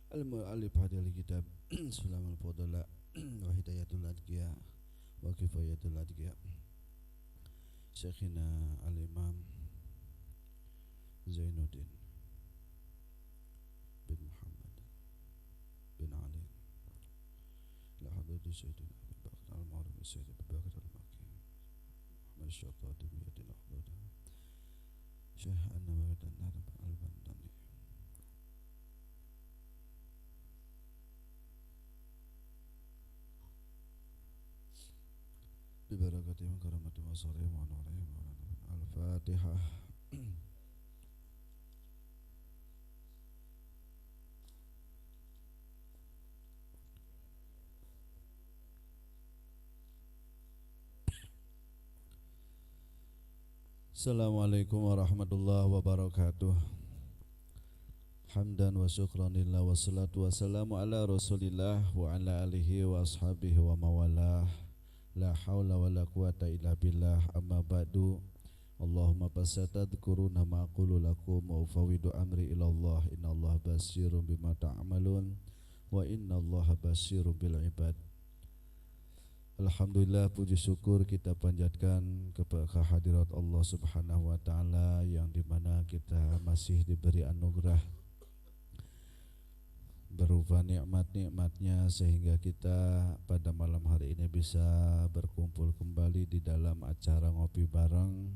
Al-mu'allif hadal kitab Sulamul Fudala wa Hidayatul Adqiya wa Kifayatul Adqiya Syekhina Al-Imam Zainuddin bin Muhammad bin Ali Lahadati Sayyidina Abi Bakr Al-Ma'ruf Sayyidina Abi Bakr Al-Maki Ahmad Syatati Biyadil Ahdada Syekh An-Nawawi dan Narab Al-Bandani Bibarakatihim karamati wa sarihim wa nurihim Al-Fatihah. Assalamualaikum warahmatullahi wabarakatuh. Hamdan wa syukran lillah wa salatu wassalamu ala rasulillah wa ala alihi wa ashabihi wa mawalah. La hawla wa la quwata illa billah. Amma ba'du. Allahumma fasatadhkuruna ma aqulu lakum wa ufawidu amri ilallah. Innallaha basirun bima ta'malun wa innallaha basirun bil ibad. Alhamdulillah, puji syukur kita panjatkan kepada hadirat Allah Subhanahu wa taala yang dimana kita masih diberi anugerah berupa nikmat-nikmatnya sehingga kita pada malam hari ini bisa berkumpul kembali di dalam acara ngopi bareng,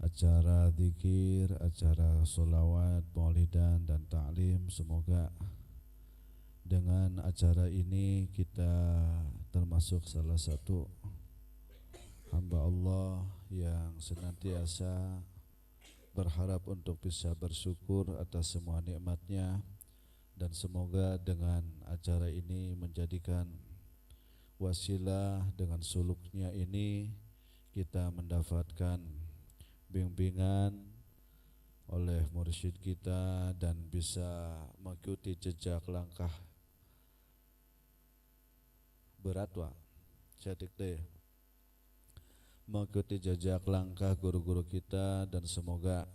acara zikir, acara sholawat, maulidan dan ta'lim. Semoga dengan acara ini kita termasuk salah satu hamba Allah yang senantiasa berharap untuk bisa bersyukur atas semua nikmatnya. Dan semoga dengan acara ini menjadikan wasilah, dengan suluknya ini kita mendapatkan bimbingan oleh mursyid kita dan bisa mengikuti jejak langkah beratwa cedik deh mengikuti jejak langkah guru-guru kita, dan semoga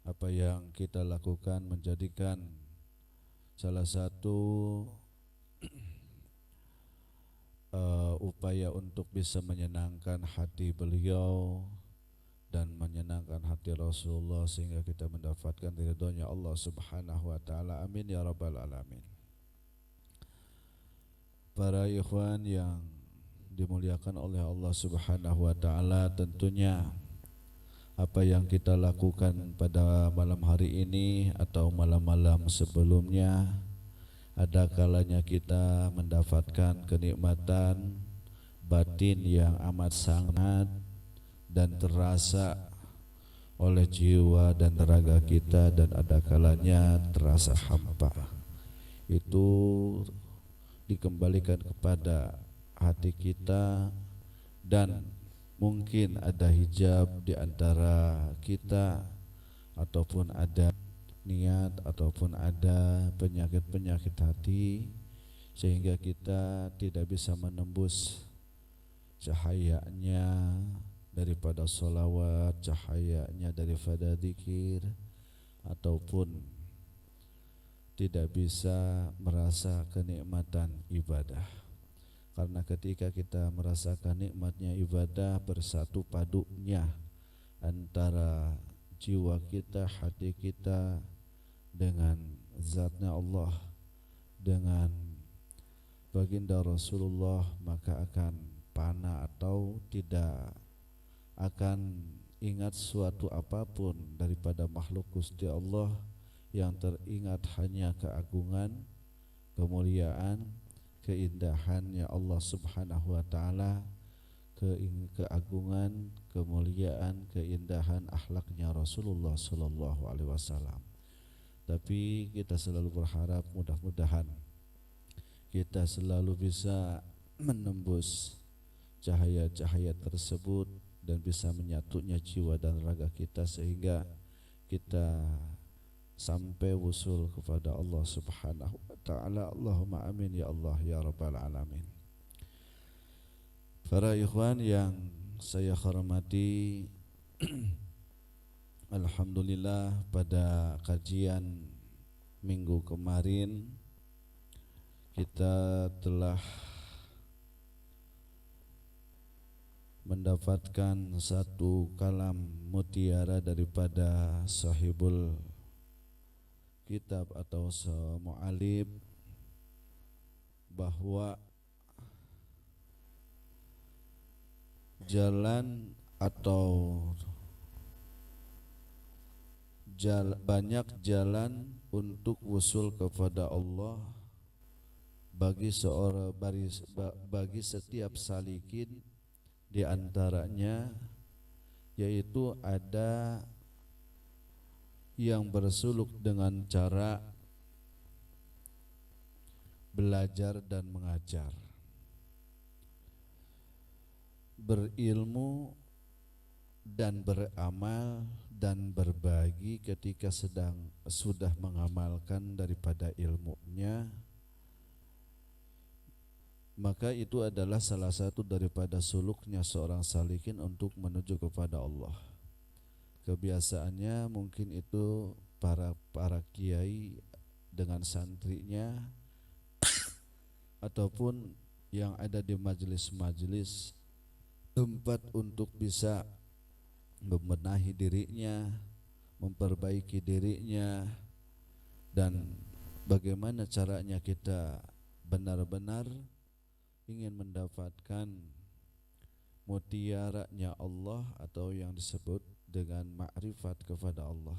apa yang kita lakukan menjadikan salah satu upaya untuk bisa menyenangkan hati beliau dan menyenangkan hati Rasulullah sehingga kita mendapatkan ridhonya Allah Subhanahu wa taala. Amin ya rabbal alamin. Para ikhwan yang dimuliakan oleh Allah Subhanahu wa taala, tentunya apa yang kita lakukan pada malam hari ini atau malam-malam sebelumnya, ada kalanya kita mendapatkan kenikmatan batin yang amat sangat dan terasa oleh jiwa dan raga kita, dan ada kalanya terasa hampa. Itu dikembalikan kepada hati kita, dan mungkin ada hijab di antara kita, ataupun ada niat, ataupun ada penyakit-penyakit hati, sehingga kita tidak bisa menembus cahayanya daripada sholawat, cahayanya daripada zikir, ataupun tidak bisa merasa kenikmatan ibadah. Karena ketika kita merasakan nikmatnya ibadah, bersatu padunya antara jiwa kita, hati kita dengan zatnya Allah, dengan baginda Rasulullah, maka akan fana atau tidak akan ingat suatu apapun daripada makhluk Gusti Allah. Yang teringat hanya keagungan, kemuliaan, keindahannya Allah Subhanahu wa taala, keagungan, kemuliaan, keindahan akhlaknya Rasulullah sallallahu alaihi wasallam. Tapi kita selalu berharap mudah-mudahan kita selalu bisa menembus cahaya-cahaya tersebut dan bisa menyatunya jiwa dan raga kita sehingga kita sampai wusul kepada Allah Subhanahu wa taala. Allahumma amin ya Allah ya rabbal alamin. Para ikhwan yang saya hormati, alhamdulillah pada kajian minggu kemarin kita telah mendapatkan satu kalam mutiara daripada sahibul kitab atau mu'alib, bahwa jalan atau banyak jalan untuk wusul kepada Allah bagi bagi setiap salikin, di antaranya yaitu ada yang bersuluk dengan cara belajar dan mengajar, berilmu dan beramal dan berbagi ketika sudah mengamalkan daripada ilmunya, maka itu adalah salah satu daripada suluknya seorang salikin untuk menuju kepada Allah. Kebiasaannya mungkin itu para kiai dengan santrinya ataupun yang ada di majelis-majelis tempat untuk bisa membenahi dirinya, memperbaiki dirinya, dan bagaimana caranya kita benar-benar ingin mendapatkan mutiaranya Allah atau yang disebut dengan ma'rifat kepada Allah.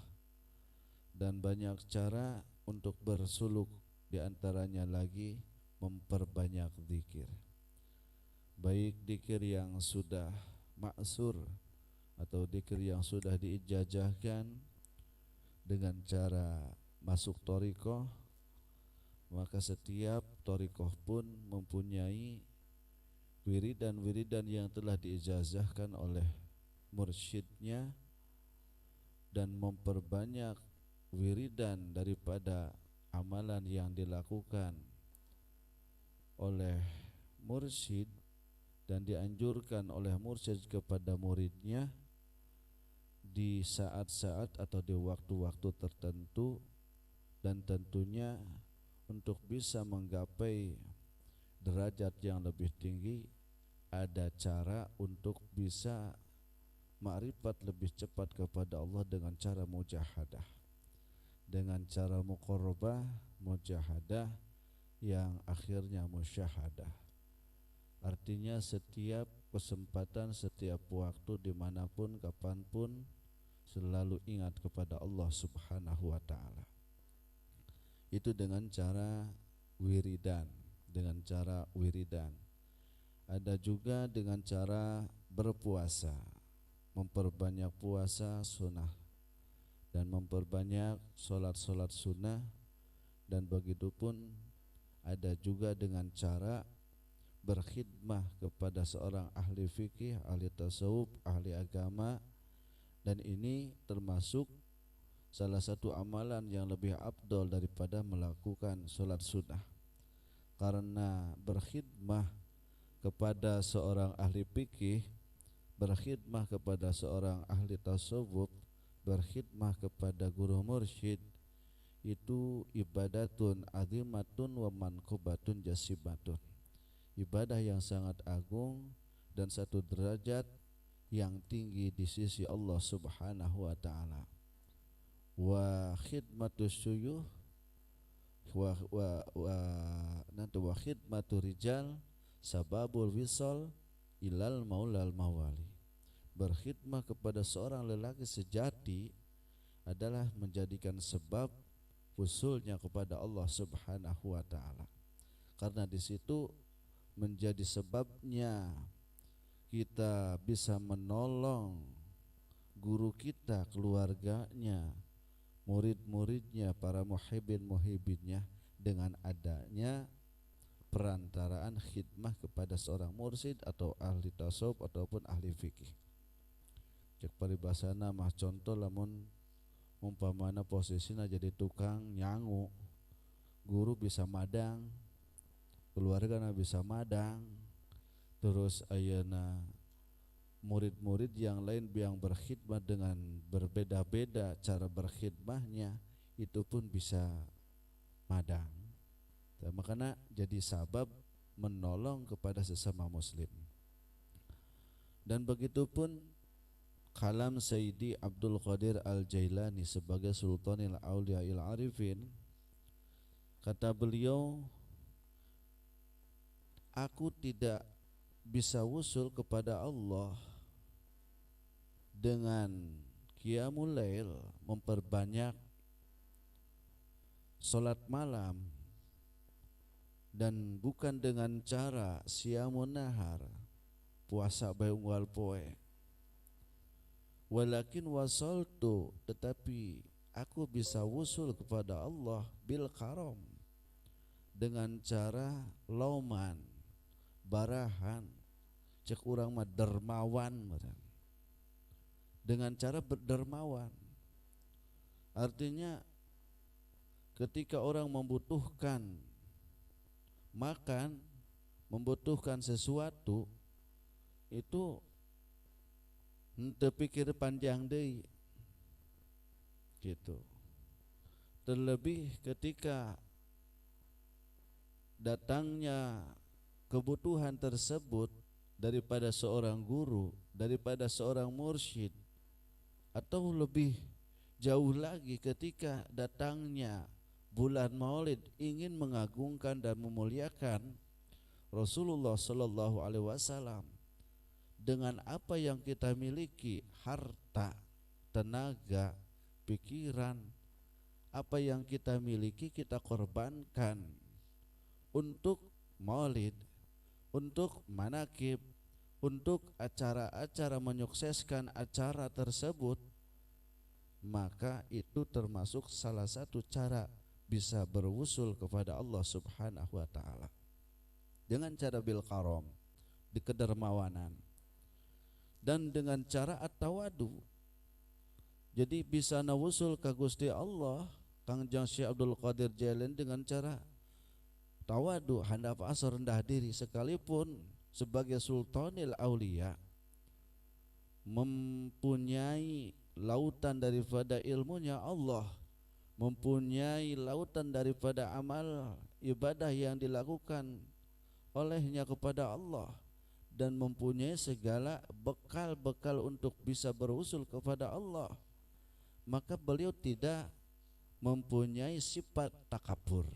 Dan banyak cara untuk bersuluk, di antaranya lagi memperbanyak zikir, baik zikir yang sudah ma'sur atau zikir yang sudah diijazahkan dengan cara masuk thariqah. Maka setiap thariqah pun mempunyai wiridan-wiridan yang telah diijazahkan oleh mursyidnya, dan memperbanyak wiridan daripada amalan yang dilakukan oleh mursyid dan dianjurkan oleh mursyid kepada muridnya di saat-saat atau di waktu-waktu tertentu. Dan tentunya untuk bisa menggapai derajat yang lebih tinggi, ada cara untuk bisa ma'rifat lebih cepat kepada Allah dengan cara mujahadah, dengan cara muqarrabah, mujahadah yang akhirnya musyahadah. Artinya setiap kesempatan, setiap waktu, dimanapun, kapanpun, selalu ingat kepada Allah subhanahu wa ta'ala. Itu dengan cara wiridan, Ada juga dengan cara berpuasa, memperbanyak puasa sunnah, dan memperbanyak solat-solat sunnah. Dan begitu pun ada juga dengan cara berkhidmah kepada seorang ahli fikih, ahli tasawuf, ahli agama. Dan ini termasuk salah satu amalan yang lebih afdal daripada melakukan solat sunnah, karena berkhidmah kepada seorang ahli fikih, berkhidmah kepada seorang ahli tasawuf, berkhidmah kepada guru mursyid, itu ibadatun azimatun wa manqubatun jasibatun, ibadah yang sangat agung dan satu derajat yang tinggi di sisi Allah subhanahu wa ta'ala. Wa khidmatus suyuh wa khidmatu rijal sababul wisal ilal maulal mawali. Berkhidmah kepada seorang lelaki sejati adalah menjadikan sebab usulnya kepada Allah subhanahu wa ta'ala, karena di situ menjadi sebabnya kita bisa menolong guru kita, keluarganya, murid-muridnya, para muhibin-muhibinnya, dengan adanya perantaraan khidmah kepada seorang mursyid atau ahli tasawuf ataupun ahli fikih. Cek paribasana mah contoh lamun umpamana posisinya jadi tukang nyangu, guru bisa madang, keluarga bisa madang, terus ayeuna murid-murid yang lain yang berkhidmat dengan berbeda-beda cara berkhidmahnya, itu pun bisa dan makanya jadi sabab menolong kepada sesama muslim. Dan begitupun kalam Sayyidi Abdul Qadir Al-Jailani sebagai Sultanil Aulia'il Arifin, kata beliau, aku tidak bisa wusul kepada Allah dengan qiyamul lail, memperbanyak salat malam, dan bukan dengan cara siamun nahar, puasa bayung wal poe. Walakin wasaltu, tetapi aku bisa wusul kepada Allah bil karam, dengan cara lauman, barahan, cek urang mah dermawan, dengan cara berdermawan. Artinya ketika orang membutuhkan makan, membutuhkan sesuatu, itu henteu pikir panjang deui gitu. Terlebih ketika datangnya kebutuhan tersebut daripada seorang guru, daripada seorang mursyid, atau lebih jauh lagi ketika datangnya bulan Maulid ingin mengagungkan dan memuliakan Rasulullah sallallahu alaihi wasallam dengan apa yang kita miliki, harta, tenaga, pikiran, apa yang kita miliki kita korbankan untuk Maulid, untuk manakib, untuk acara-acara menyukseskan acara tersebut, maka itu termasuk salah satu cara bisa berwusul kepada Allah Subhanahu wa taala dengan cara bil karam, di kedermawanan, dan dengan cara at-tawadu. Jadi bisa nawusul ka Gusti Allah Kangjeng Syekh Abdul Qadir Jailani dengan cara tawadu, handap asa rendah diri, sekalipun sebagai sultanil aulia mempunyai lautan daripada ilmunya Allah, mempunyai lautan daripada amal ibadah yang dilakukan olehnya kepada Allah, dan mempunyai segala bekal-bekal untuk bisa berusul kepada Allah, maka beliau tidak mempunyai sifat takabur,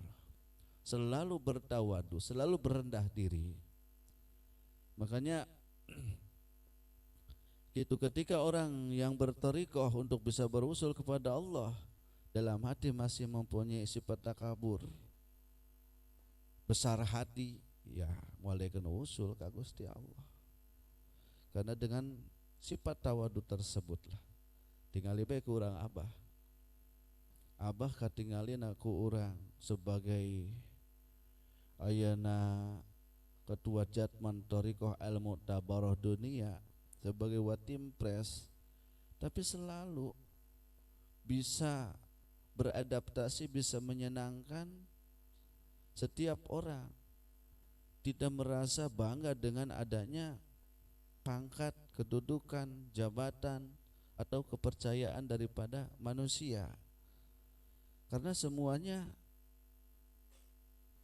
selalu bertawadu, selalu berendah diri. Makanya itu ketika orang yang bertariqah untuk bisa berusul kepada Allah dalam hati masih mempunyai sifat takabur, besar hati, ya mulai kena usul ka Gusti Allah. Karena dengan sifat tawadu tersebutlah tingali bae ku urang abah katingalin aku urang sebagai ayana ketua Jatman Thariqah Al Mu'tabarah Dunia, sebagai watim pres, tapi selalu bisa beradaptasi, bisa menyenangkan setiap orang, tidak merasa bangga dengan adanya pangkat, kedudukan, jabatan, atau kepercayaan daripada manusia, karena semuanya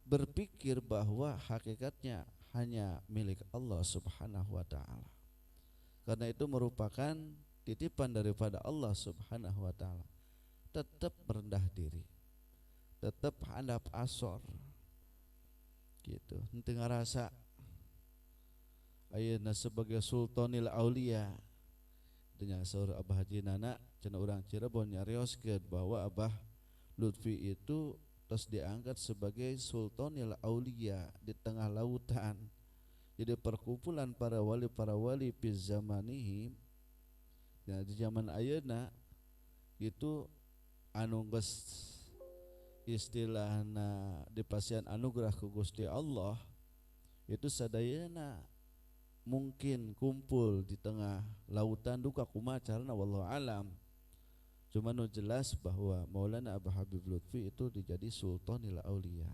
berpikir bahwa hakikatnya hanya milik Allah Subhanahu wa ta'ala. Karena itu merupakan titipan daripada Allah Subhanahu wa ta'ala. Tetap merendah diri, tetap handap asor gitu, henteu ngarasa ayeuna sebagai sultanil aulia. Dengan saur Abah Haji Nana cenah urang Cirebon nyarioskeun bahwa Abah Lutfi itu terus diangkat sebagai sultanil aulia di tengah lautan. Jadi perkumpulan para wali fi zamanihi, ya, di zaman ayeuna itu anu geus istilahna dipasihan anugerah ku Gusti Allah, itu sadayana mungkin kumpul di tengah lautan duka kumaha carana wallahu alam. Cuma nu jelas bahwa Maulana Abah Habib Lutfi itu dijadi sultanil aulia.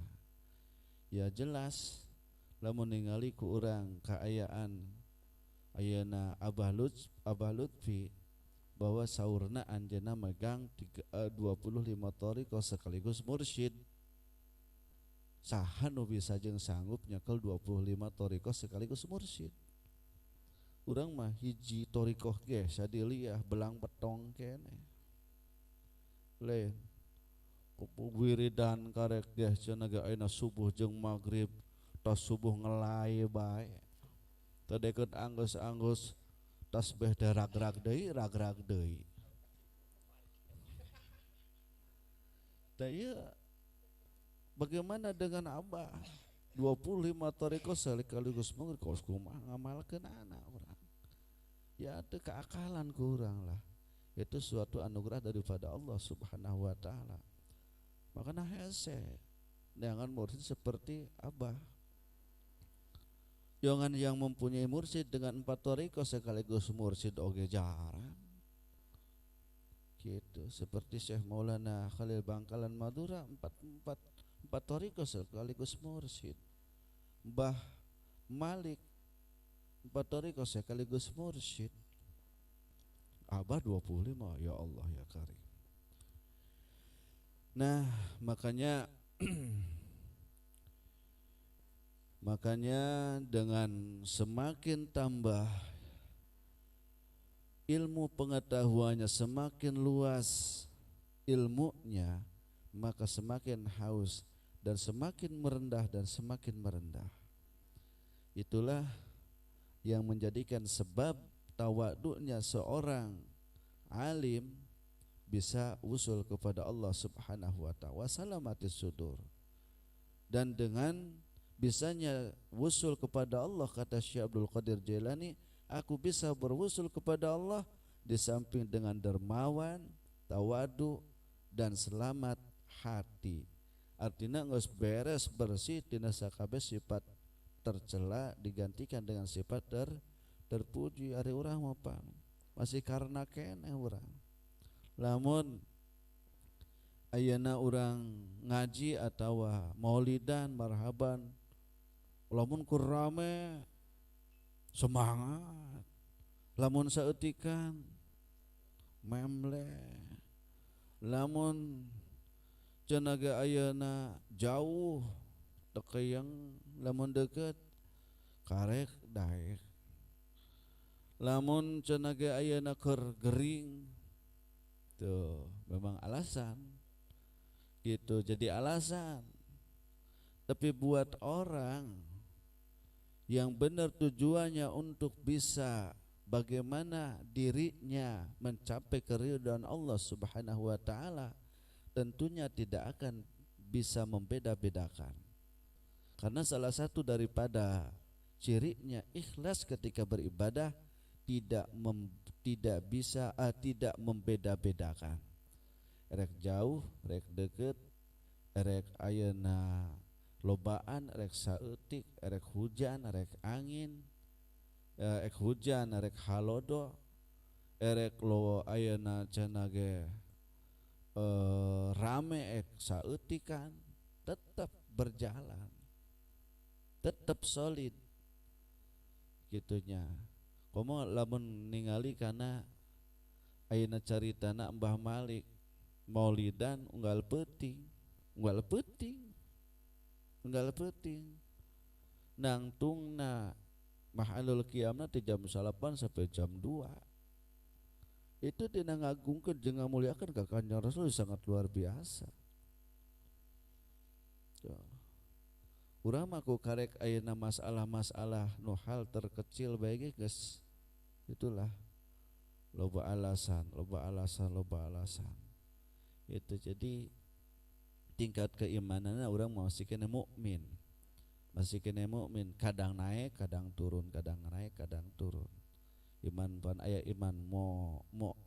Ya jelas lamun ningali ku urang kaayaan ayeuna Abah Lutfi bahwa saurna anjeunna megang 25 thariqah sekaligus mursyid. saha nu bisa jeung sanggup nyakel 25 thariqah sekaligus mursyid. Urang mah hiji thariqah ge sadiliah belang petong keneh. Lain wiridan karek ge cenah ge ayeuna subuh jeung magrib tos subuh ngelai bae. Teu deukeut anggeus-anggeus tasbih teh rag-rag deui. Tah ieu bagaimana dengan Abah 25 thariqah sekaligus mungkin kaos kumaha ngamalkeun anak urang. Ya teu keakalan ku urang lah. Itu suatu anugerah daripada Allah Subhanahu wa taala. Makanya hese jangan mursyid seperti Abah. Jangan yang mempunyai mursyid dengan 4 thariqah sekaligus mursyid oge jarang. Gitu seperti Syekh Maulana Khalil Bangkalan Madura 4 thariqah sekaligus mursyid. Mbah Malik 4 thariqah sekaligus mursyid. Abah 25, ya Allah ya Karim. Nah makanya dengan semakin tambah ilmu pengetahuannya, semakin luas ilmunya, maka semakin haus dan semakin merendah. Itulah yang menjadikan sebab tawaduknya seorang alim bisa usul kepada Allah Subhanahu wa ta'ala, salamatis sudur. Dan dengan bisanya wusul kepada Allah, kata Syekh Abdul Qadir Jailani, aku bisa berwusul kepada Allah di samping dengan dermawan, tawadu dan selamat hati. Artinya geus beres bersih tina sakabeh sifat tercela digantikan dengan sifat terpuji. Ari urang mah pang masih karena keneh urang. Lamun ayeuna urang ngaji atawa maulidan marhaban, lamun kur rame semangat, lamun saeutikan memle, lamun cenah ayeuna jauh tekeyang, lamun deket karek daek, lamun cenah ayeuna keur gering. Tuh memang alasan gitu, jadi alasan. Tapi buat orang yang benar tujuannya untuk bisa bagaimana dirinya mencapai keridhaan Allah Subhanahu wa ta'ala, tentunya tidak akan bisa membeda-bedakan. Karena salah satu daripada cirinya ikhlas ketika beribadah tidak membeda-bedakan. Rek jauh, rek deket, rek ayeuna lobaan, rek saeutik, rek hujan, rek angin, rek hujan, rek halodo, rek lo ayeuna cenah ge rame ek saeutikan, tetap berjalan, tetap solid gitunya. Komo lamun ningali kana ayeuna caritana Mbah Malik maulidan unggal peuting nangtungna mahalul qiyamna ti jam 8 sampai jam 2. Itu dina ngagungkeun jeung ngamuliakeun ka Kanjeng Rasul sangat luar biasa. Urang mah ku karek ayeuna masalah-masalah nu hal terkecil bae ge geus itulah loba alasan. Itu jadi tingkat keimananna urang masih kena mukmin. Kadang naik, kadang turun, kadang naik, kadang turun. Iman pan aya iman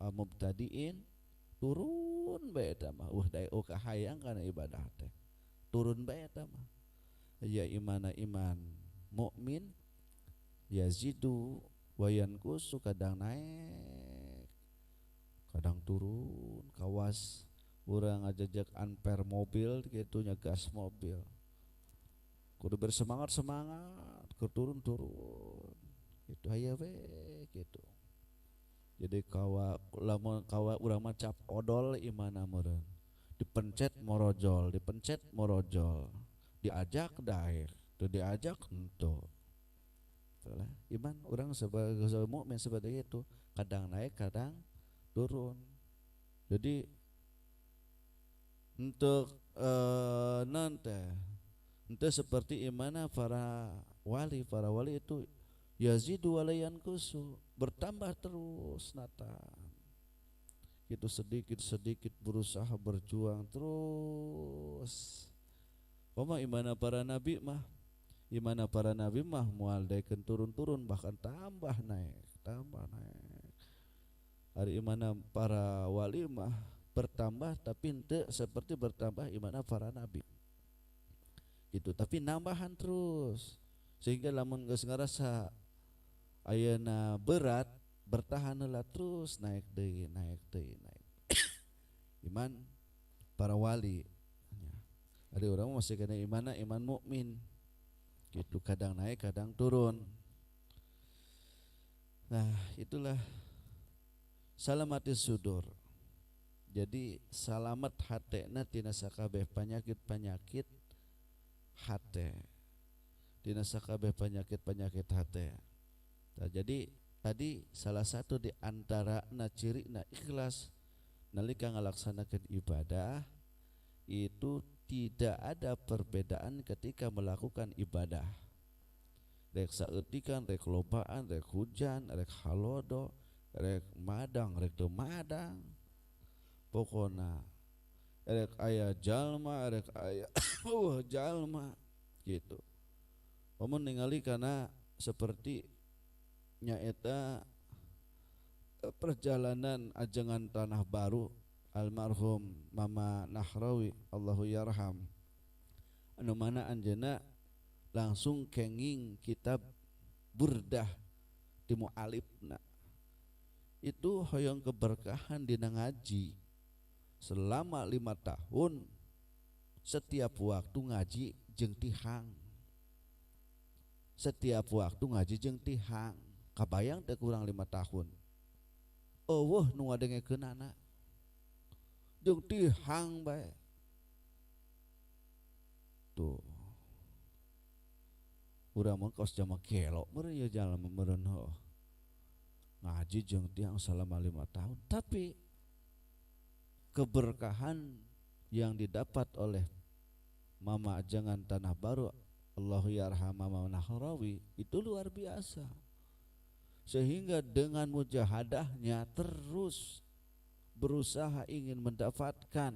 mubtadiin turun bae eta mah. Dai kahayang kana ibadah teh. Turun bae eta mah. Ya iman mukmin yazidu wa yanqusu, kadang naik kadang turun. Kawas urang ngajajak ampere mobil kitu nya gas mobil kudu bersemangat keur turun itu aya we gitu. Jadi kawa urang mah cap odol imana meureun dipencet morojol diajak daek tuh diajak ento iman orang sebagai mukmin seperti itu kadang naik kadang turun. Jadi untuk nanti itu seperti imana para wali itu yazidu walayan kusu bertambah terus nata itu sedikit berusaha berjuang terus. Koma imana para nabi mah mual daekeun turun-turun bahkan tambah naik. Hari imana para wali mah bertambah tapi henteu seperti bertambah imana para nabi. Gitu, tapi nambahan terus. Sehingga lamun geus ngarasa ayeuna berat bertahan heula terus naik deui. Iman para wali. Ada orang masih kena iman mukmin. Gitu kadang naik kadang turun. Nah, itulah salamatis sudur. Jadi salamat hatena tina sakabeh penyakit hate. Tina sakabeh penyakit hate. Nah, jadi tadi salah satu di antara cirina ikhlas nalika ngalaksanakeun ibadah itu tidak ada perbedaan ketika melakukan ibadah. Rek saeutikan, rek lobaan, rek hujan, rek halodo, rek madang, rek teu madang. Pokona rek aya jalma, rek aya jalma gitu. Pamun ningali kana seperti nyaeta perjalanan ajengan tanah baru almarhum Mama Nahrawi Allahu yarham anu mana anjeunna langsung kenging kitab Burdah ti mualifna itu hoyong keberkahan dina ngaji selama 5 tahun setiap waktu ngaji jeung tihang kabayang teh kurang 5 tahun eueuh nu ngadengekeunana jeung tihang bae tuh urang mah kos jama kelo meureun ye jalma meureun ngaji jeung tihang selama 5 tahun tapi keberkahan yang didapat oleh Mama Ajangan Tanah Baru Allahu yarham Mama Nahrawi itu luar biasa sehingga dengan mujahadahnya terus berusaha ingin mendapatkan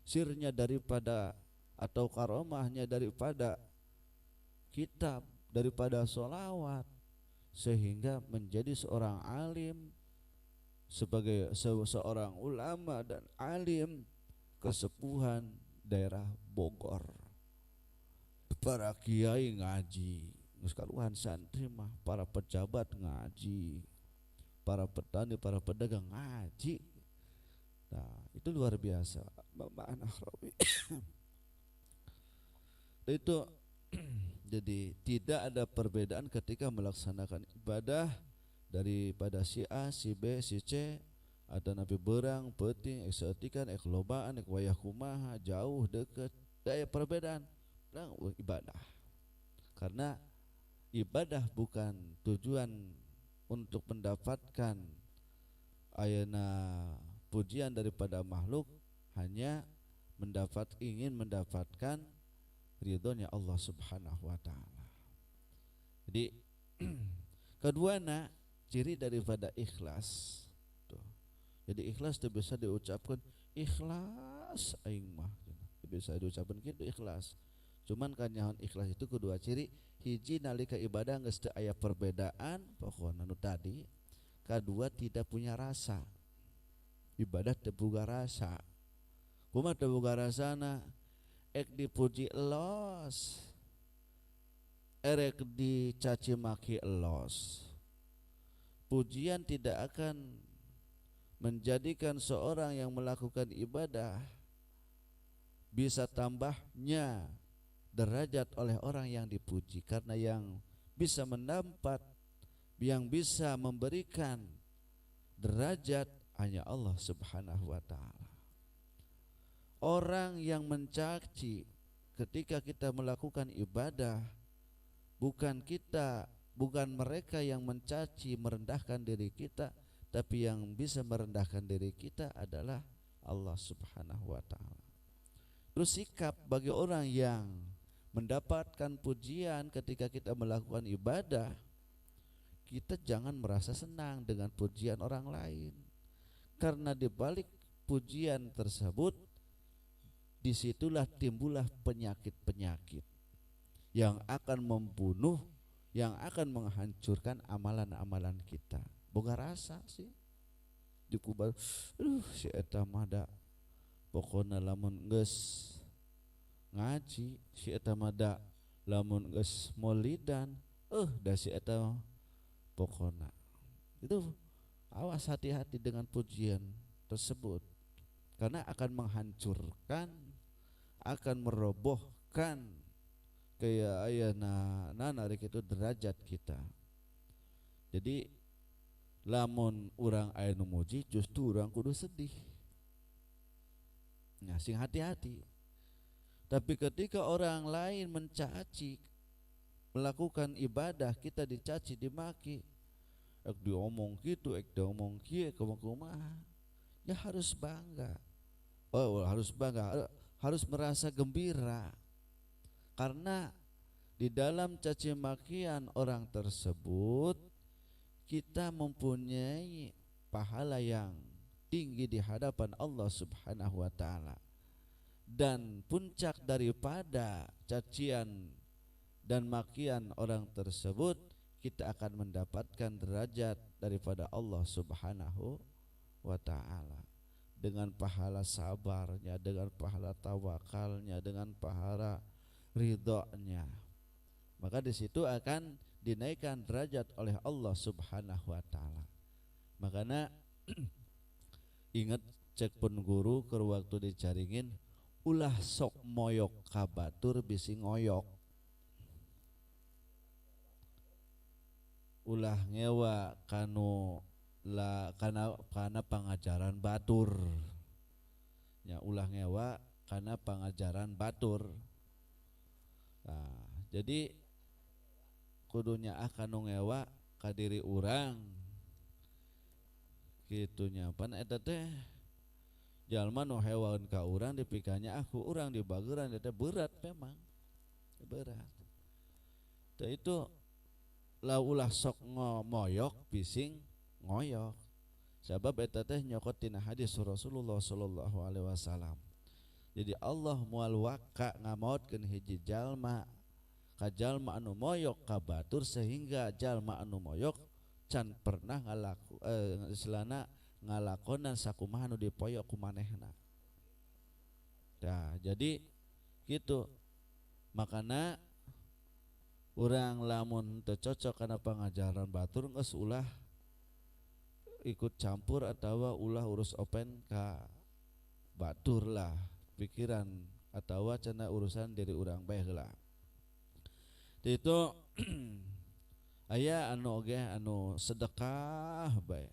sirnya daripada atau karomahnya daripada kitab daripada solawat sehingga menjadi seorang alim sebagai seorang ulama dan alim kesepuhan daerah Bogor. Para kiai ngaji geus kaluhan santri mah para pejabat ngaji para petani para pedagang ngaji. Nah, itu luar biasa Mama Nahrawi. Itu jadi tidak ada perbedaan ketika melaksanakan ibadah daripada si A, si B, si C, ada nabi berang, penting, eksotikan, eklobaan, ekwayah kumaha, jauh, dekat, daya perbedaan, ibadah. Karena ibadah bukan tujuan untuk mendapatkan ayana pujian daripada makhluk, hanya ingin mendapatkan ridhonya Allah Subhanahu wa taala. Jadi keduana ciri daripada ikhlas. Tuh. Jadi ikhlas itu bisa diucapkan ikhlas aing mah. Bisa diucapkan gitu ikhlas. Cuman kanyahan ikhlas itu kedua ciri, hiji nalika ibadah geus teu aya perbedaan pokona nu tadi. Kedua tidak punya rasa. Ibadah teu boga rasa. Kumaha teu boga rasana? Ek dipuji elos. Erek dicaci maki elos. Pujian tidak akan menjadikan seorang yang melakukan ibadah bisa tambahnya derajat oleh orang yang dipuji, karena yang bisa mendapat, yang bisa memberikan derajat hanya Allah Subhanahu wa taala. Orang yang mencaci ketika kita melakukan ibadah, bukan mereka yang mencaci merendahkan diri kita, tapi yang bisa merendahkan diri kita adalah Allah Subhanahu wa taala. Terus sikap bagi orang yang mendapatkan pujian ketika kita melakukan ibadah, kita jangan merasa senang dengan pujian orang lain, karena di balik pujian tersebut disitulah timbullah penyakit-penyakit yang akan membunuh, yang akan menghancurkan amalan-amalan kita. Boga rasa sih dikubar, si eta mah da pokona lamun geus ngaji, si eta mah da lamun geus maulidan, da si eta pokona. Itu awas, hati-hati dengan pujian tersebut, karena akan menghancurkan, akan merobohkan kayak ayana narik itu derajat kita. Jadi lamun urang aya nu muji, justru urang kudu sedih. Nah, sing hati-hati. Tapi ketika orang lain mencaci, melakukan ibadah, kita dicaci, dimaki, ek diomong gitu, ek diomong kieu, kumaha, ya harus bangga. Harus bangga, harus merasa gembira, karena di dalam caci makian orang tersebut kita mempunyai pahala yang tinggi di hadapan Allah Subhanahu wa taala. Dan puncak daripada cacian dan makian orang tersebut, kita akan mendapatkan derajat daripada Allah Subhanahu wa taala, dengan pahala sabarnya, dengan pahala tawakalnya, dengan pahala ridhonya. Maka di situ akan dinaikkan derajat oleh Allah Subhanahu wa taala. Makanya ingat cek pun guru ke waktu dicaringin, ulah sok moyok kabatur bisi ngoyok, ulah ngewa kanu la kana pangajaran batur, ya ulah ngewa kana pangajaran batur. Nah, jadi kudunya kanu ngewa ka diri urang kitunya, pan eta teh jalma nu hewan ka urang dipikanya aku urang di bageran, eta berat, memang berat. Teh itu la ulah sok ngomoyok bising ngoyok, sabab eta teh nyokot tina hadis Rasulullah sallallahu alaihi wasallam. Jadi Allah moal waka ngamaotkeun hiji jalma ka jalma anu moyok ka batur, sehingga jalma anu moyok can pernah istilahna ngalakonan sakumaha anu dipoyok ku manehna. Nah, jadi gitu. Makana urang lamun teu cocok kana pangajaran batur, geus ulah ikut campur atawa ulah urus open ka batur lah, pikiran atawa cenah urusan diri urang bae heula. Itu aya anu oge anu sedekah bae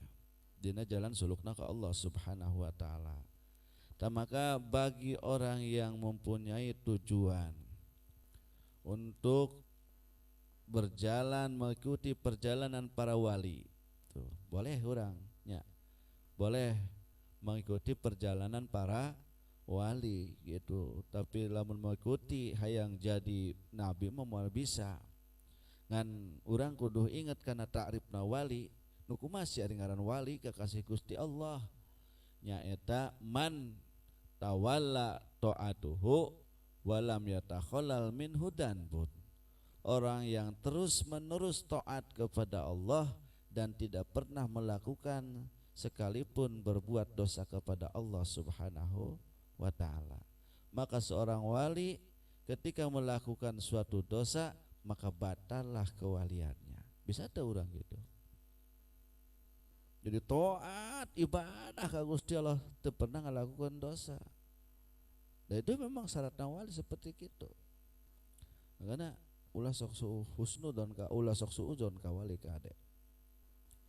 dina jalan sulukna ka Allah Subhanahu wa taala. Maka bagi orang yang mempunyai tujuan untuk berjalan mengikuti perjalanan para wali, tuh boleh orangnya, boleh mengikuti perjalanan para wali gitu. Tapi lamun mengikuti hayang jadi nabi mah bisa. Ngan urang kudu inget kana ta'rifna wali, nu kumaha si ari ngaran wali kakasih Gusti Allah, nyaeta man tawalla ta'atuhu walam yatakhallal min hudanbut, orang yang terus menerus taat kepada Allah dan tidak pernah melakukan sekalipun berbuat dosa kepada Allah Subhanahu wa ta'ala. Maka seorang wali ketika melakukan suatu dosa, maka batallah kewaliannya. Bisa ada orang gitu. Jadi taat ibadah ka Gusti Allah, teu pernah ngalakukan dosa. Dan itu memang syaratna wali seperti itu. Karena ulah sok husnudon ka ulah sok suudzon ka wali ka ade,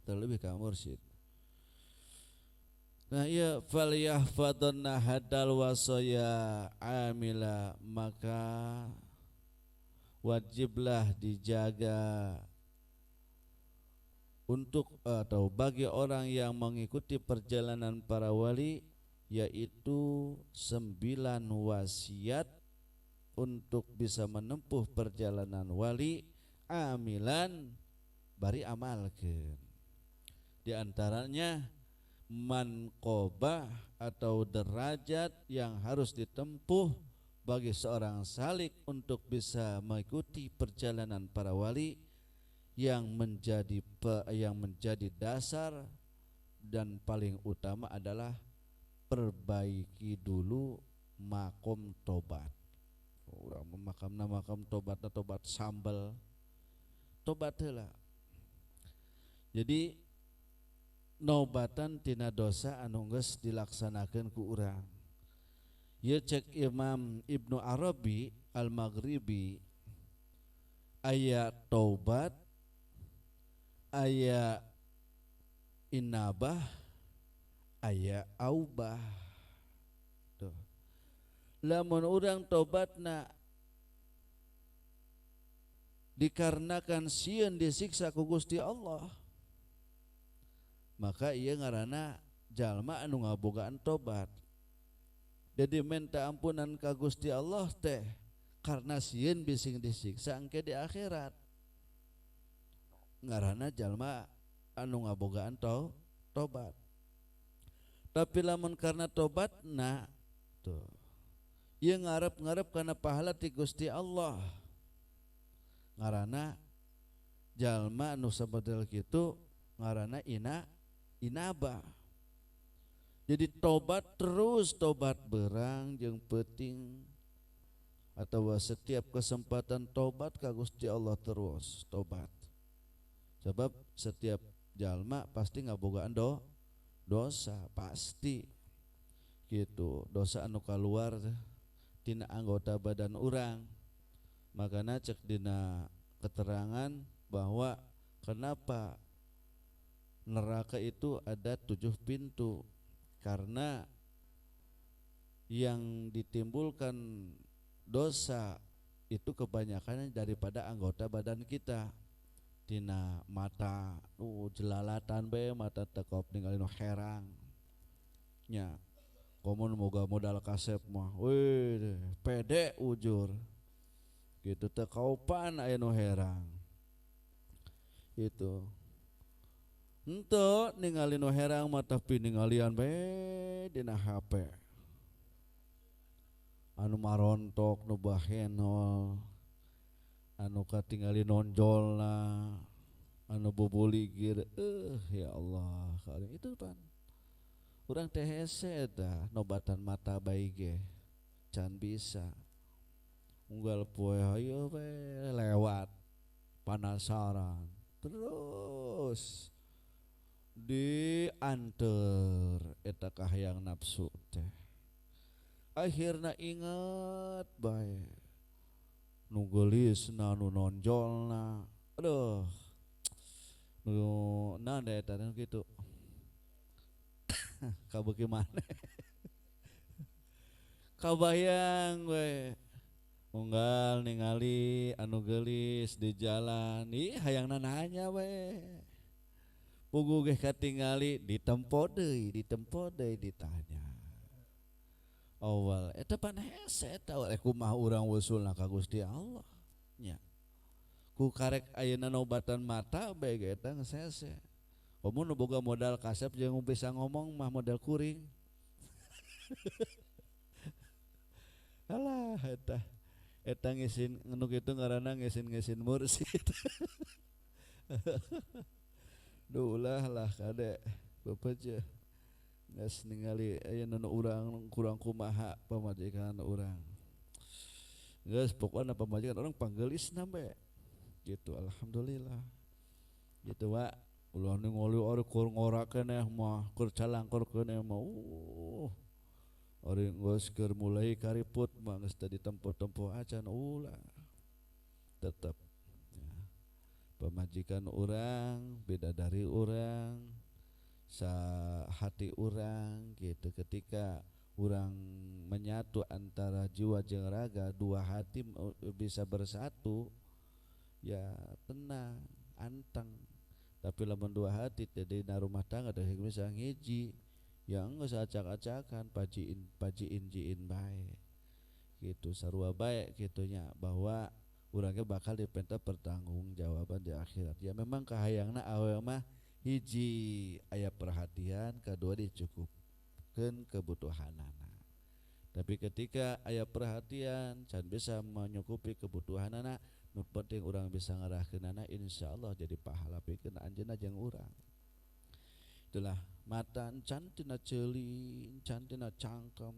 terlebih ka mursyid. Nah iya falyahfadhanna hadal wasaya amila, maka wajiblah dijaga untuk atau bagi orang yang mengikuti perjalanan para wali, yaitu 9 wasiat untuk bisa menempuh perjalanan wali. Amilan bari amalkeun, di antaranya manqobah atau derajat yang harus ditempuh bagi seorang salik untuk bisa mengikuti perjalanan para wali, yang menjadi dasar dan paling utama adalah perbaiki dulu makom tobat. Orang makam tobat sambal tobat heula. Jadi nobatan tina dosa anu geus dilaksanakeun ku urang. Ieu cek Imam Ibnu Arabi Al-Maghribi, aya taubat, aya inabah, aya aubah. Tuh. Lamun urang tobatna dikarenakan sieun disiksa ku Gusti Allah, maka ieu ngaranna jalma anu ngabogaan tobat. Jadi minta ampunan ka Gusti Allah teh karena sieun bising disiksa engke di akhirat, ngaranna jalma anu ngabogaan tobat. Tapi lamun karena tobatna tuh ieu ngarep-ngarep kana pahala ti Gusti Allah, ngaranna jalma anu sabadal kitu ngaranna inabah. Jadi tobat terus, tobat berang jeung peuting, atau setiap kesempatan tobat ka Gusti Allah terus tobat. Sebab setiap jalma pasti ngabogaan dosa, pasti gitu. Dosa anu kaluar tina anggota badan urang. Makana cek dina keterangan bahwa kenapa neraka itu ada 7 pintu, karena yang ditimbulkan dosa itu kebanyakan daripada anggota badan kita. Tina mata jelalatan be, mata tekop ningali nu herang nya, komun moga modal kasep mah weh pede ujur gitu, teu kaupan aya nu herang itu. Henteu ningali nu herang mah, tapi ningalian bae dina HP anu marontok nu bahenol, anu katingali nonjolna, anu boboligir, ya Allah kali itu pan. Urang teh hese dah nobatan mata bae ge can bisa. Unggal poe hayu we lewat panasaran terus dianter eta kahayang nafsu teh, akhirna inget bae nu geulisna nu nonjolna, aduh nu naon da eta nu kitu kabeuki maneh kabayang we unggal ningali anu geulis di jalan, ih hayangna nanya we pugu ge katingali ditempo deui ditanya. Awal eta pan hese eta kumaha urang wusulna ka Gusti Allah nya. Ku karek ayeuna nobatan mata bae ge eta geus hese. Mun nu boga modal kasep jeung bisa ngomong mah modal kuring. Alah eta ngisin nu kitu ngaranna ngisin mursid. Duh lah kade bepeje geus ningali aya nu urang kurang kumaha pamajikan urang. Geus pokona pamajikan orang panggeulisna be gitu, alhamdulillah. Gitu wa ulah ningali ari kur ngora keneh mah kur calangkur keneh mah ari geus keur mulai kariput mah geus tadi tempo-tempo acan ulah tetep pamajikan orang, bidadari orang sa hati orang gitu. Ketika orang menyatu antara jiwa jeung raga, dua hati bisa bersatu, ya tenang, anteng. Tapi lamun dua hati teh dina rumah tangga teh bisa ngiji, ya geus acak-acakan, pajiin jiin bae. Gitu sarua bae kitunya, bahwa urangnya bakal dipenta pertanggungjawaban di akhirat. Ya memang kahayangna awewe mah hiji aya perhatian, kedua dicukupkeun kebutuhanana. Tapi ketika aya perhatian can bisa menyukupi kebutuhanana, nu penting urang bisa ngarahkeunana, insyaallah jadi pahala pikeun anjeunna jeung urang. Itulah mata encan tina ceuli, encan tina cangkem,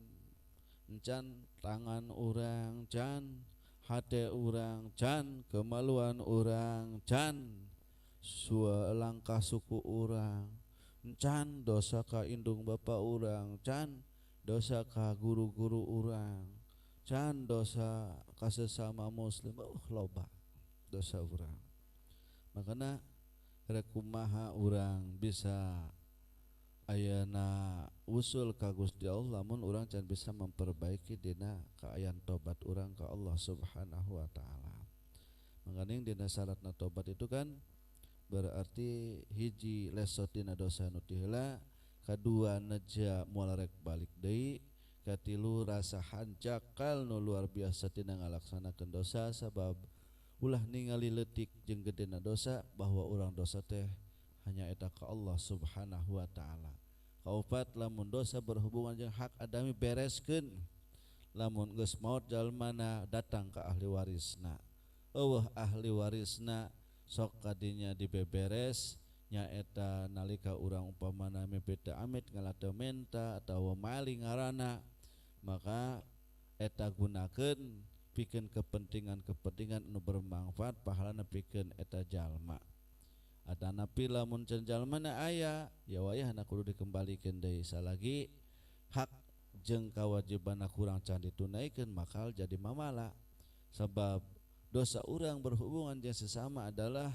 encan tangan urang, can hate urang, can kemaluan urang, can langkah suku urang, can dosa ka indung bapa urang, can dosa ka guru-guru urang, can dosa ka sesama muslim, loba dosa urang. Makana rek kumaha urang bisa ayana usul ka Gusti Allah mun urang can bisa memperbaiki dina kaayan tobat urang ka Allah Subhanahu wa taala. Mangkaning dina syaratna tobat itu kan berarti hiji leso tina dosa nu ti heula, kadua neja moal rek balik deui, katilu rasa hanjakal nu luar biasa tina ngalaksanakeun dosa sabab ulah ningali leutik jeung gedena dosa bahwa urang dosa teh hanya eta ka Allah Subhanahu wa taala. Kaopat lamun dosa berhubungan jeung hak adami bereskeun. Lamun geus maot jalmana datang ka ahli warisna. Eueuh ahli warisna sok kadinya dibeberes nyaeta nalika urang umpamana mimpi amit ngalada menta atawa maling ngaranna, maka eta gunakeun pikeun kepentingan anu bermanfaat, pahalana pikeun eta jalma. Atanapi lamun can jalmana aya ya wayahna kudu dikembalikeun deui, salagi hak jeung kawajibanna kurang can ditunaikeun maka jadi mamala. Sebab dosa urang berhubungan jeung sesama adalah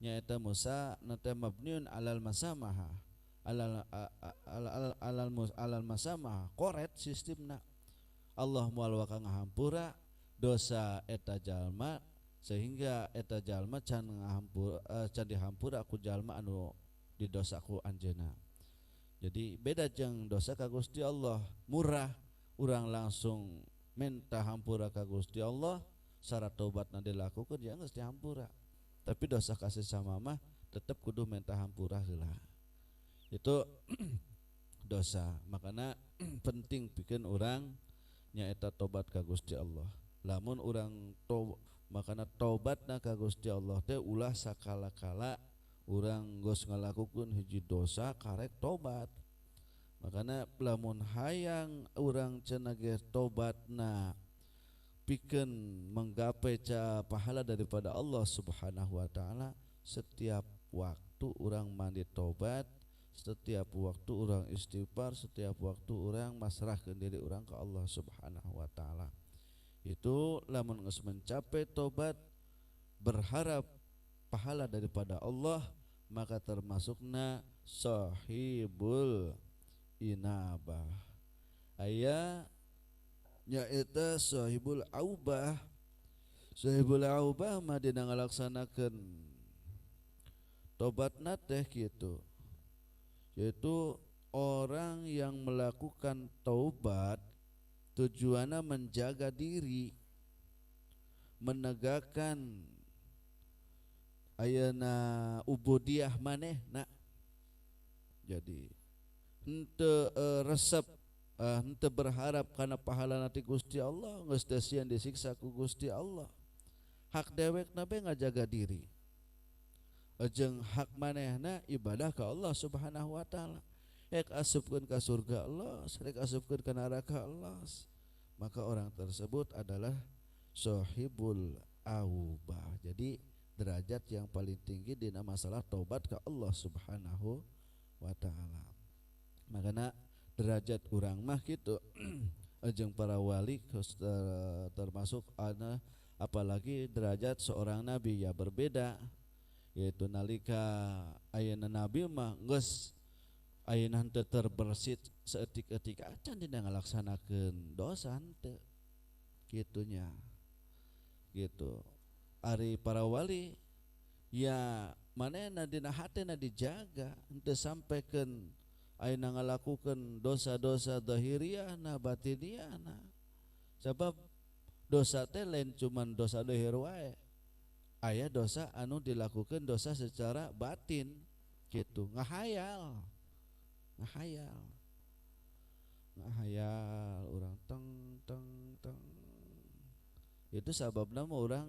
nyaeta musa nate mabniun alal masamaha, alal masamaha, koret sistemna. Allah moal waka ngahampura dosa eta jalma sehingga eta jalma can dihampura ku jalma anu didosaku anjeunna. Jadi beda jeung dosa ka Gusti Allah, murah urang langsung minta hampura ka Gusti Allah, syarat tobatna dilakukeun ya geus dihampura. Tapi dosa ka sesama mah tetep kudu minta hampura heula. Itu dosa. Makana penting pikeun urang nyaeta tobat ka Gusti Allah. Lamun urang makana tobatna ka Gusti Allah teh ulah sakala-kala urang geus ngalakukeun hiji dosa karek tobat. Makana lamun hayang urang cenah ge tobatna pikeun menggapai pahala daripada Allah Subhanahu wa taala, setiap waktu urang mandi tobat, setiap waktu urang istighfar, setiap waktu urang masrahkeun diri urang ka Allah Subhanahu wa taala. Itu lamun geus mencapai tobat berharap pahala daripada Allah, maka termasukna sahibul inabah. Aya nyaeta sahibul aubah. Sahibul aubah mah dina ngalaksanakeun tobatna teh kitu, yaitu orang yang melakukan taubat tujuannya menjaga diri, menegakkan ayana ubudiyah manehna. Jadi henteu resep, henteu berharap kana pahala nanti Gusti Allah, geus teu sieun disiksa ku Gusti Allah. Hak dewekna be ngajaga diri, jeung hak manehna ibadah ka Allah Subhanahu wa taala. Rek asupkeun ka surga Allah, rek asupkeun ka neraka Allah, maka orang tersebut adalah sahibul aubah. Jadi derajat yang paling tinggi dina masalah taubat ka Allah Subhanahu wa taala. Makana derajat urang mah kitu jeung para wali termasuk apalagi derajat seorang nabi ya berbeda, yaitu nalika ayeuna nabi mah geus ayeuna henteu terbersit saeutik-eutik acan dina ngalaksanakeun dosa henteu kitunya gitu. Ari para wali ya manehna dina hatena dijaga henteu sampekeun ayeuna ngalakukeun dosa-dosa zahiriyahna batiniyahna. Sebab dosa teh lain cuman dosa zahir wae. Aya dosa anu dilakukeun dosa secara batin gitu, ngahayal orang teng teng teng. Itu sababna mah orang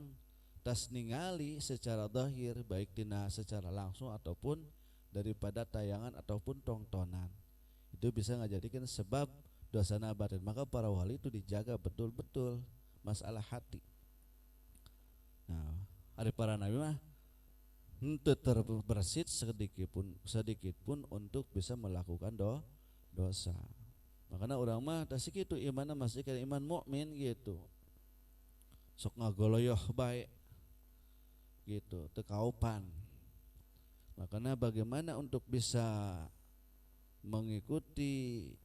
tas ningali secara zahir baik dina secara langsung ataupun daripada tayangan ataupun tontonan. Itu bisa ngajadikeun sebab dosana batin. Maka para wali itu dijaga betul-betul masalah hati. Nah, hari para nabi mah henteu terbersit sedikit pun untuk bisa melakukan dosa. Makanya orang mah tasik itu imanna masih kayak iman mukmin gitu. Sok ngagoloyoh bae gitu, teu kaupan. Makanya bagaimana untuk bisa mengikuti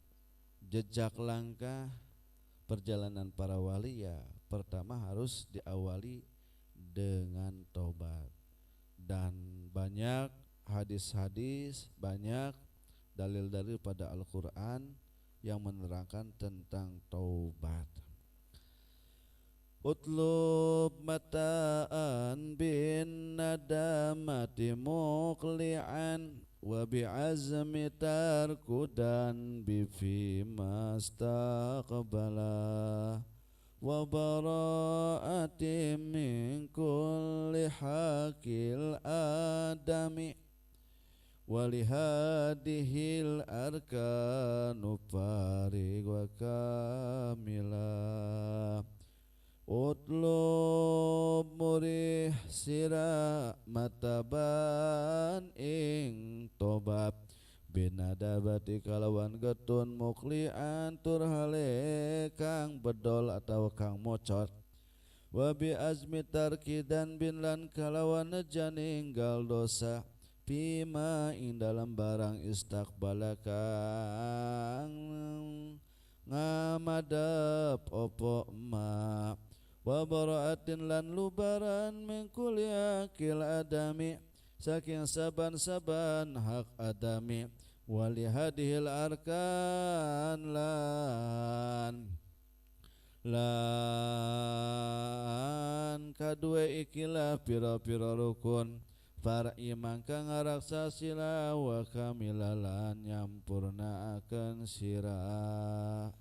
jejak langkah perjalanan para wali ya pertama harus diawali dengan taubat. Dan banyak hadis-hadis, banyak dalil-dalil pada Al-Quran yang menerangkan tentang taubat. Utlub mata'an bin nadamati muqli'an wa bi'azmi tarkudan bifi mastaqbala wa bara'ati min kulli hakil adami walihadihil arkanu farig wa kamila utlub murih sira mataban ing tobat binadabati kalawan getun muklian turhale kang bedol atau kang mocot wabi azmi tarkidan bin lan kalawan janinggal dosa pima ing dalam barang istakbala kang ngamadep opo ma wa baraatin lan lubaran min kulli akil adami saking saban-saban hak adami wali hadhil arkan lan kadue ikilah pira-pira rukun para iman kang ngaraksa sila wa kamilalan nyampurnaakeun sira.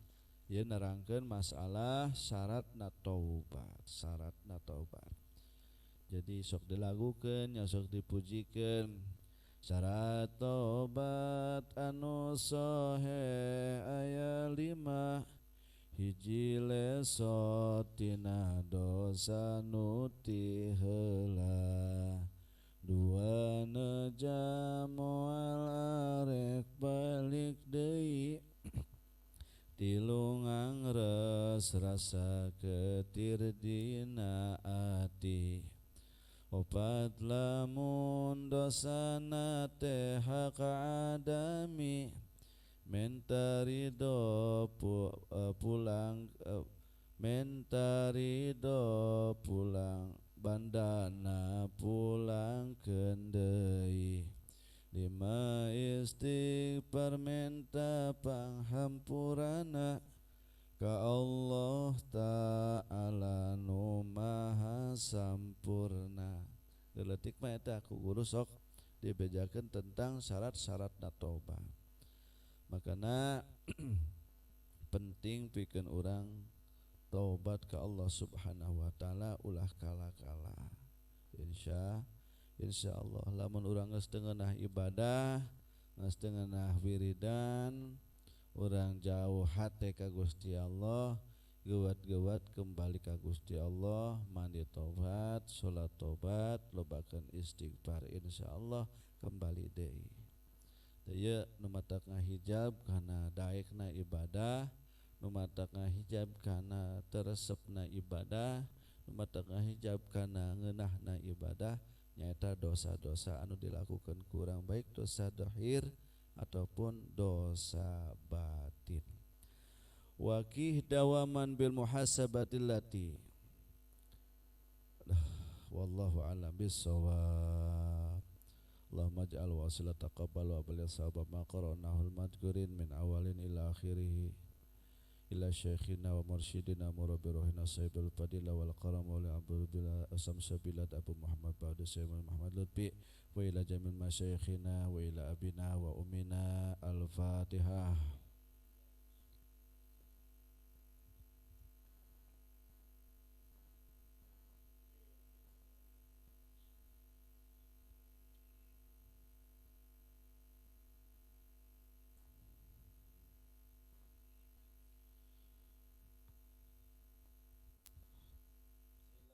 Ieu nerangkeun masalah syaratna taubat. Jadi sok dilagukeun nya sok dipujikeun. Syarat tobat anu sahih aya 5 hiji leso tina dosa nu ti heula 2 neja moal arek balik deui 3 ngangres rasa ketir dina ati 4 lamun dosana teh hak adami mentarido pulang bandana pulang kendai 5 istighfar menta panghampurana ka Allah Ta'ala nu maha sampurna. Geuletik mah eta ku guru sok dibejakeun tentang syarat-syarat taubat. Makana penting pikeun urang taubat ka Allah Subhanahu wa taala ulah kala-kala. Insyaallah lamun urang geus teu ngeunah ibadah, geus teu ngeunah wiridan, urang jauh hate ka Gusti Allah, geuwat-geuwat kembali ka Gusti Allah, mandi tobat, salat tobat, lobakeun istighfar, insyaallah kembali deui. Teu ieu nu matak ngahijab kana daekna ibadah, nu matak ngahijab kana teresepna ibadah, nu matak ngahijab kana ngeunahna ibadah nyaeta dosa-dosa anu dilakukeun ku urang baik dosa zahir ataupun dosa batin. Wakih dawaman bil muhasabatil lati. Wallahu a'lam bissawab. Allahumma ij'al wasilah taqabbal wa baligh sawab ma qara'nahu al-madhkurin min awalin ila akhirih ila syekhina wa mursyidina murabbi ruhina sahibul fadilah wal karam wa li abdul bila asam sabilat Abu Muhammad ba'du sayyid Muhammad Lutfi wa ila jamil masyayikhina wa ila abina wa umina al-fatihah.